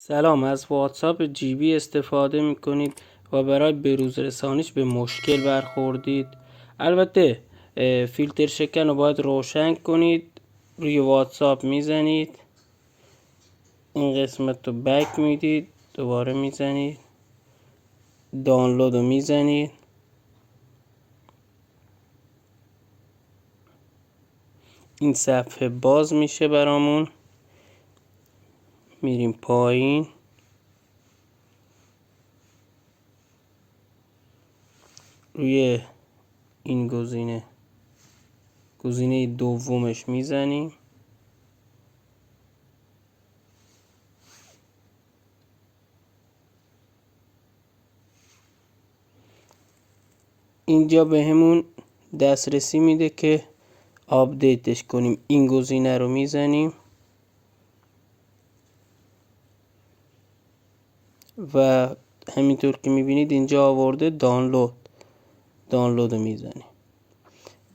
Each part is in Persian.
سلام. از واتساپ جیبی استفاده میکنید و برای بروز رسانیش به مشکل برخوردید. البته فیلتر شکن رو باید روشن کنید. روی واتساپ میزنید، این قسمت رو بک میدید، دوباره میزنید، دانلود رو میزنید، این صفحه باز میشه برامون. میریم پایین، روی این گزینه دومش میزنیم. اینجا به همون دسترسی میده که آپدیتش کنیم. این گزینه رو میزنیم و همینطور که میبینید اینجا آورده دانلود رو میزنیم.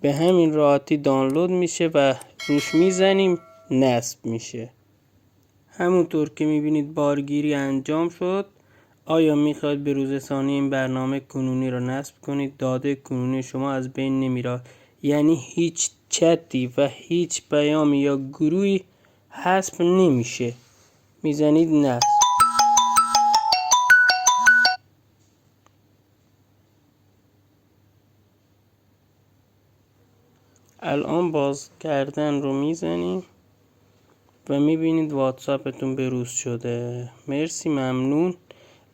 به همین راحتی دانلود میشه و روش میزنیم، نصب میشه. همونطور که میبینید بارگیری انجام شد. آیا میخواید به روزرسانی این برنامه کنونی را نصب کنید؟ داده کنونی شما از بین نمیره، یعنی هیچ چتی و هیچ پیامی یا گروهی حذف نمیشه. میزنید نصب. الان باز کردن رو میزنیم و میبینید واتساپتون بروز شده. مرسی، ممنون.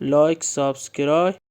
لایک، سابسکرایب